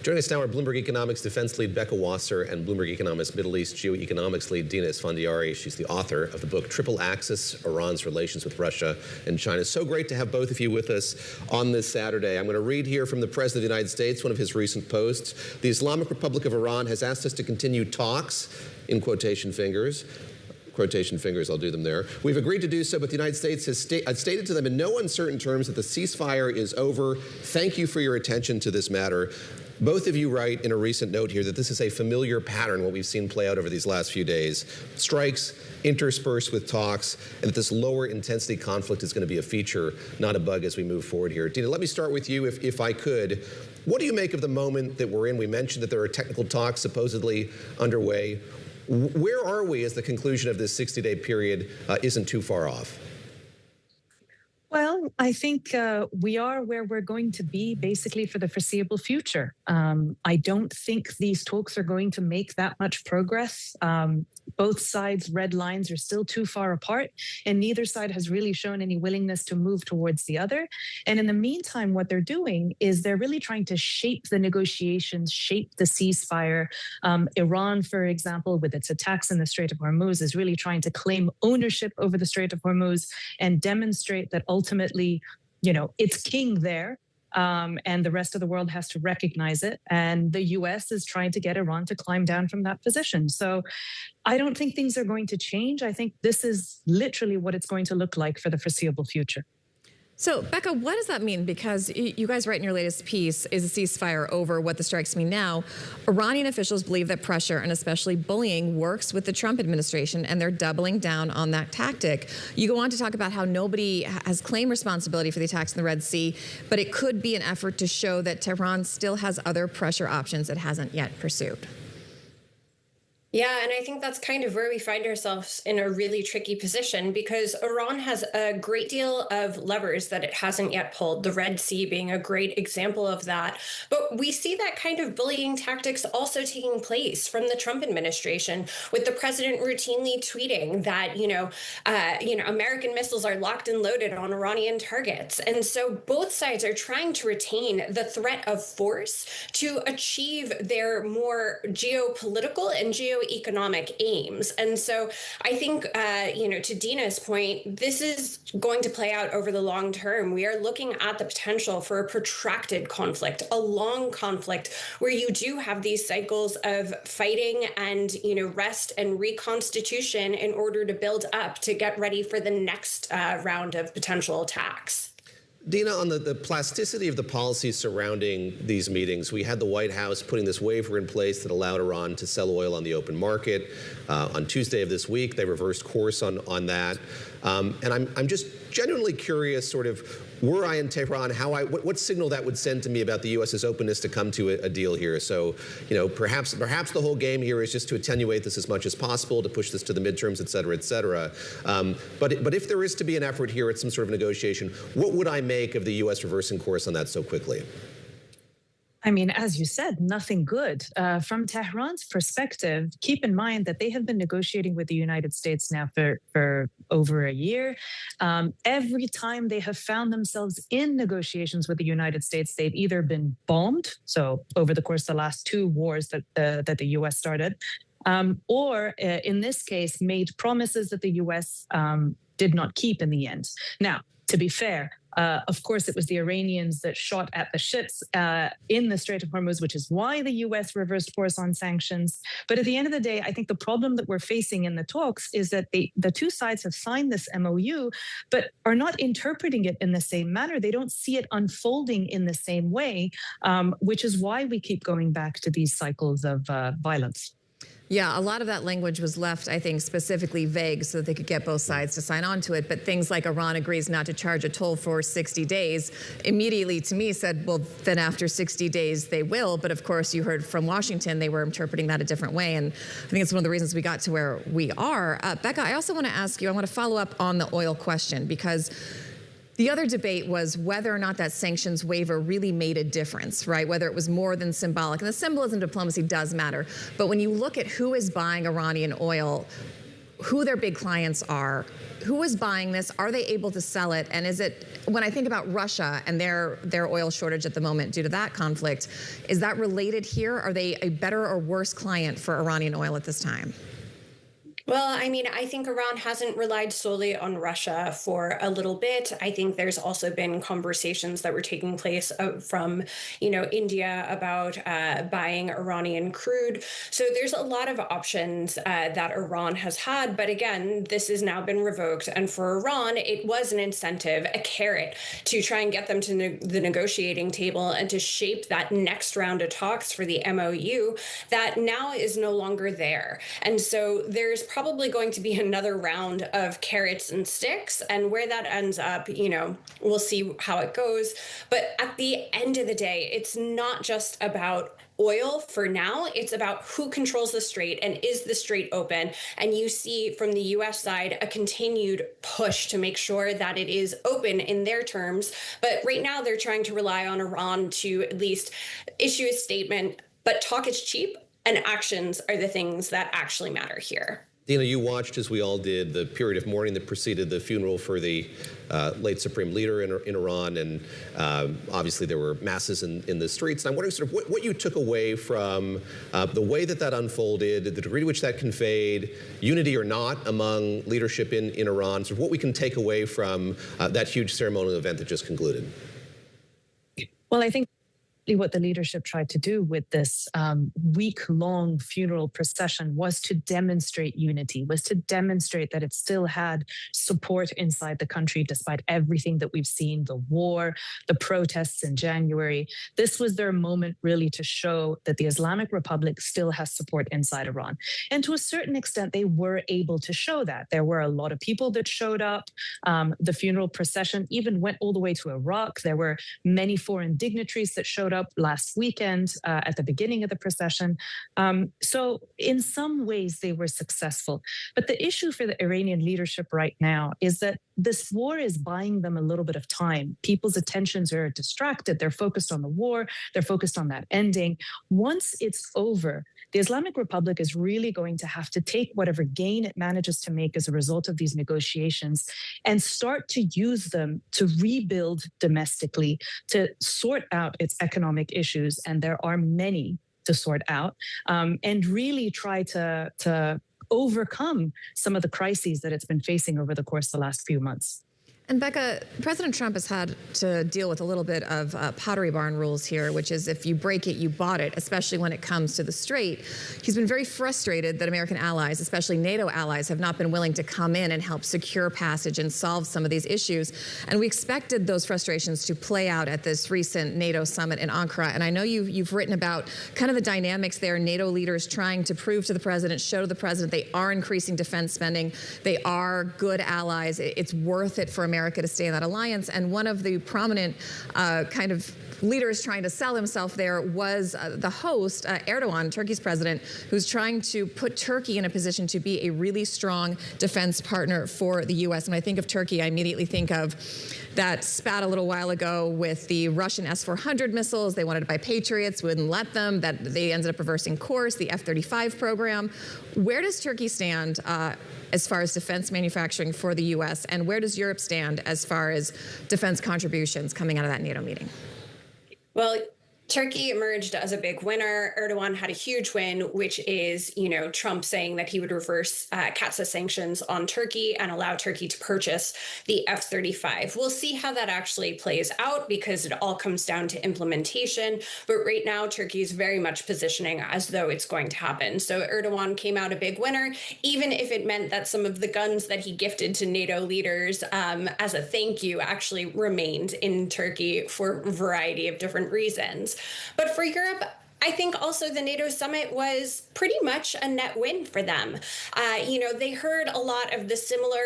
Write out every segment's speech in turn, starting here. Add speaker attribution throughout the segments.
Speaker 1: Joining us now are Bloomberg Economics defense lead Becca and Bloomberg Economics Middle East geoeconomics lead Dina Esfandiary. She's the author of the book Triple Axis, Iran's Relations with Russia and China. So great to have both of you with us on this Saturday. I'm going to read here from the President of the United States, one of his recent posts. The Islamic Republic of Iran has asked us to continue talks, in quotation fingers, I'll do them there. We've agreed to do so, but the United States has stated to them in no uncertain terms that the ceasefire is over. Thank you for your attention to this matter. Both of you write in a recent note here that this is a familiar pattern, what we've seen play out over these last few days. Strikes interspersed with talks, and that this lower intensity conflict is going to be a feature, not a bug, as we move forward here. Dina, let me start with you, if I could. What do you make of the moment that we're in? We mentioned that there are technical talks supposedly underway. Where are we as the conclusion of this 60-day period isn't too far off?
Speaker 2: Well, I think we are where we're going to be basically for the foreseeable future. I don't think these talks are going to make that much progress. Both sides' red lines are still too far apart, and neither side has really shown any willingness to move towards the other. And in the meantime, what they're doing is they're really trying to shape the negotiations, shape the ceasefire. Iran, for example, with its attacks in the Strait of Hormuz, is really trying to claim ownership over the Strait of Hormuz and demonstrate that ultimately, it's king there. And the rest of the world has to recognize it. And the U.S. is trying to get Iran to climb down from that position. So I don't think things are going to change. I think this is literally what it's going to look like for the foreseeable future.
Speaker 3: So, Becca, what does that mean? Because you guys write in your latest piece, is a ceasefire over? What the strikes mean now? Iranian officials believe that pressure and especially bullying works with the Trump administration, and they're doubling down on that tactic. You go on to talk about how nobody has claimed responsibility for the attacks in the Red Sea, but it could be an effort to show that Tehran still has other pressure options it hasn't yet pursued.
Speaker 4: Yeah, and I think that's kind of where we find ourselves in a really tricky position, because Iran has a great deal of levers that it hasn't yet pulled, the Red Sea being a great example of that. But we see that kind of bullying tactics also taking place from the Trump administration, with the president routinely tweeting that, American missiles are locked and loaded on Iranian targets. And so both sides are trying to retain the threat of force to achieve their more geopolitical and geoeconomic aims. And so I think, to Dina's point, this is going to play out over the long term. We are looking at the potential for a protracted conflict, a long conflict where you do have these cycles of fighting and, rest and reconstitution in order to build up to get ready for the next round of potential attacks.
Speaker 1: Dina, on the plasticity of the policies surrounding these meetings, we had the White House putting this waiver in place that allowed Iran to sell oil on the open market. On Tuesday of this week, they reversed course on that. And I'm just genuinely curious, sort of, were I in Tehran, what signal that would send to me about the U.S.'s openness to come to a deal here. So, perhaps the whole game here is just to attenuate this as much as possible, to push this to the midterms, et cetera, et cetera. But if there is to be an effort here at some sort of negotiation, what would I make of the U.S. reversing course on that so quickly?
Speaker 2: I mean, as you said, nothing good. From Tehran's perspective, keep in mind that they have been negotiating with the United States now for over a year. Every time they have found themselves in negotiations with the United States, they've either been bombed, so over the course of the last two wars that the U.S. started, or in this case, made promises that the U.S. Did not keep in the end. Now, to be fair, of course, it was the Iranians that shot at the ships in the Strait of Hormuz, which is why the U.S. reversed course on sanctions. But at the end of the day, I think the problem that we're facing in the talks is that the two sides have signed this MOU, but are not interpreting it in the same manner. They don't see it unfolding in the same way, which is why we keep going back to these cycles of violence.
Speaker 3: Yeah, a lot of that language was left, I think, specifically vague so that they could get both sides to sign on to it. But things like Iran agrees not to charge a toll for 60 days immediately to me said, well, then after 60 days they will. But of course, you heard from Washington, they were interpreting that a different way. And I think it's one of the reasons we got to where we are. Becca, I also want to ask you, I want to follow up on the oil question, because the other debate was whether or not that sanctions waiver really made a difference, right? Whether it was more than symbolic. And the symbolism diplomacy does matter. But when you look at who is buying Iranian oil, who their big clients are, who is buying this, are they able to sell it, and is it, when I think about Russia and their oil shortage at the moment due to that conflict, is that related here? Are they a better or worse client for Iranian oil at this time?
Speaker 4: Well, I mean, I think Iran hasn't relied solely on Russia for a little bit. I think there's also been conversations that were taking place from, India about buying Iranian crude. So there's a lot of options that Iran has had. But again, this has now been revoked. And for Iran, it was an incentive, a carrot, to try and get them to the negotiating table and to shape that next round of talks for the MOU that now is no longer there. And so there's probably going to be another round of carrots and sticks, and where that ends up, we'll see how it goes. But at the end of the day, it's not just about oil for now. It's about who controls the strait and is the strait open. And you see from the U.S. side a continued push to make sure that it is open in their terms. But right now they're trying to rely on Iran to at least issue a statement. But talk is cheap, and actions are the things that actually matter here.
Speaker 1: Dina, you watched, as we all did, the period of mourning that preceded the funeral for the late supreme leader in Iran, and obviously there were masses in the streets. And I'm wondering sort of what you took away from the way that unfolded, the degree to which that conveyed unity or not among leadership in Iran, sort of what we can take away from that huge ceremonial event that just concluded.
Speaker 2: Well, I think what the leadership tried to do with this week-long funeral procession was to demonstrate unity, was to demonstrate that it still had support inside the country despite everything that we've seen, the war, the protests in January. This was their moment really to show that the Islamic Republic still has support inside Iran. And to a certain extent, they were able to show that. There were a lot of people that showed up. The funeral procession even went all the way to Iraq. There were many foreign dignitaries that showed up last weekend at the beginning of the procession. So in some ways, they were successful. But the issue for the Iranian leadership right now is that this war is buying them a little bit of time. People's attentions are distracted. They're focused on the war. They're focused on that ending. Once it's over, the Islamic Republic is really going to have to take whatever gain it manages to make as a result of these negotiations and start to use them to rebuild domestically, to sort out its economic issues, and there are many to sort out, and really try to overcome some of the crises that it's been facing over the course of the last few months.
Speaker 3: And Becca, President Trump has had to deal with a little bit of Pottery Barn rules here, which is if you break it, you bought it, especially when it comes to the Strait. He's been very frustrated that American allies, especially NATO allies, have not been willing to come in and help secure passage and solve some of these issues. And we expected those frustrations to play out at this recent NATO summit in Ankara. And I know you've written about kind of the dynamics there, NATO leaders trying to prove to the president, show to the president they are increasing defense spending, they are good allies, it's worth it for America to stay in that alliance. And one of the prominent kind of leaders trying to sell himself there was the host, Erdogan, Turkey's president, who's trying to put Turkey in a position to be a really strong defense partner for the U.S. When I think of Turkey, I immediately think of that spat a little while ago with the Russian S-400 missiles. They wanted to buy Patriots, wouldn't let them. That they ended up reversing course, the F-35 program. Where does Turkey stand as far as defense manufacturing for the U.S., and where does Europe stand as far as defense contributions coming out of that NATO meeting?
Speaker 4: Well, Turkey emerged as a big winner. Erdogan had a huge win, which is, Trump saying that he would reverse CAATSA sanctions on Turkey and allow Turkey to purchase the F-35. We'll see how that actually plays out because it all comes down to implementation. But right now, Turkey is very much positioning as though it's going to happen. So Erdogan came out a big winner, even if it meant that some of the guns that he gifted to NATO leaders as a thank you actually remained in Turkey for a variety of different reasons. But for Europe, I think also the NATO summit was pretty much a net win for them. They heard a lot of the similar,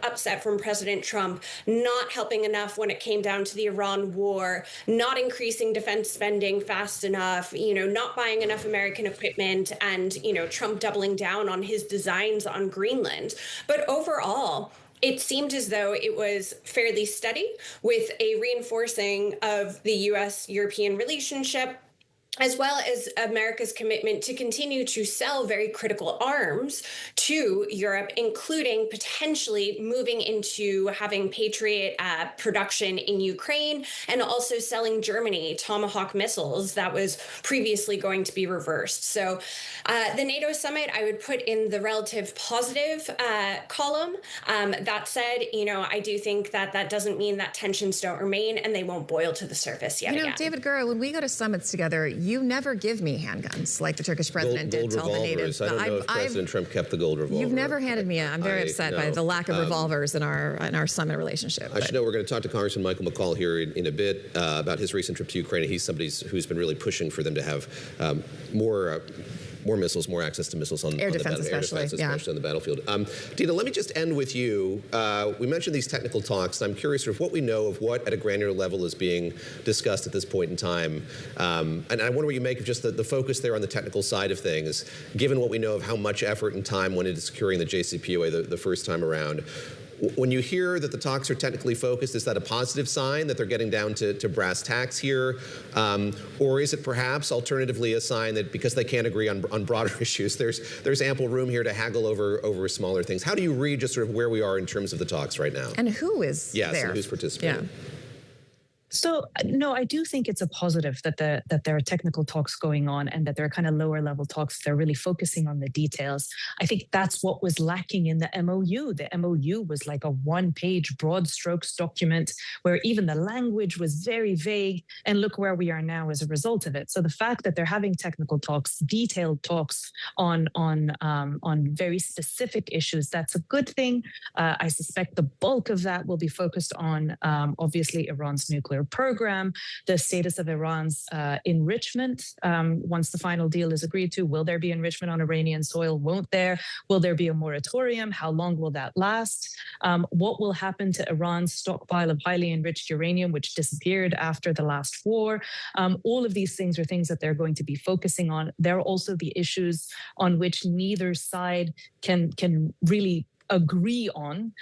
Speaker 4: upset from President Trump, not helping enough when it came down to the Iran war, not increasing defense spending fast enough, not buying enough American equipment, and, Trump doubling down on his designs on Greenland. But overall, it seemed as though it was fairly steady with a reinforcing of the U.S.-European relationship. as well as America's commitment to continue to sell very critical arms to Europe, including potentially moving into having Patriot production in Ukraine, and also selling Germany Tomahawk missiles that was previously going to be reversed. So the NATO summit, I would put in the relative positive column. That said, I do think that that doesn't mean that tensions don't remain and they won't boil to the surface yet again.
Speaker 3: David Gura, when we go to summits together, you never give me handguns like the Turkish president did to all the natives.
Speaker 1: I don't know if President Trump kept the gold revolver.
Speaker 3: You've never handed me. I'm very upset by the lack of revolvers in our summit relationship.
Speaker 1: I should know we're going to talk to Congressman Michael McCaul here in a bit about his recent trip to Ukraine. He's somebody who's been really pushing for them to have more missiles, more access to missiles on
Speaker 3: air defense, especially
Speaker 1: on the battlefield. Dina, let me just end with you. We mentioned these technical talks, and I'm curious sort of what we know of what at a granular level is being discussed at this point in time. And I wonder what you make of just the focus there on the technical side of things, given what we know of how much effort and time went into securing the JCPOA the first time around. When you hear that the talks are technically focused, is that a positive sign that they're getting down to brass tacks here? Or is it perhaps alternatively a sign that because they can't agree on broader issues, there's ample room here to haggle over smaller things? How do you read just sort of where we are in terms of the talks right now?
Speaker 3: And who is there?
Speaker 1: Yes, and who's participating?
Speaker 2: Yeah. So, no, I do think it's a positive that there are technical talks going on and that there are kind of lower level talks. They're really focusing on the details. I think that's what was lacking in the MOU. The MOU was like a one-page broad strokes document where even the language was very vague. And look where we are now as a result of it. So the fact that they're having technical talks, detailed talks on very specific issues, that's a good thing. I suspect the bulk of that will be focused on, obviously, Iran's nuclear program, the status of Iran's enrichment. Once the final deal is agreed to, will there be enrichment on Iranian soil? Won't there? Will there be a moratorium? How long will that last? What will happen to Iran's stockpile of highly enriched uranium, which disappeared after the last war? All of these things are things that they're going to be focusing on. There are also the issues on which neither side can really agree on.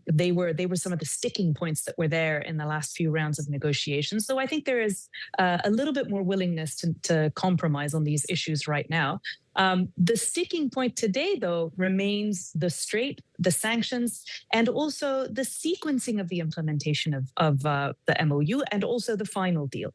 Speaker 2: They were some of the sticking points that were there in the last few rounds of negotiations. So I think there is a little bit more willingness to compromise on these issues right now. The sticking point today, though, remains the Strait, the sanctions, and also the sequencing of the implementation of the MOU and also the final deal.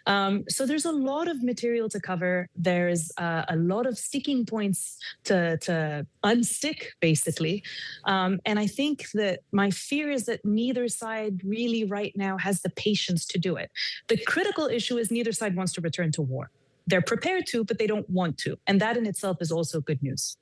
Speaker 2: So there's a lot of material to cover. There's a lot of sticking points to unstick, basically. And I think that my fear is that neither side really right now has the patience to do it. The critical issue is neither side wants to return to war. They're prepared to, but they don't want to. And that in itself is also good news.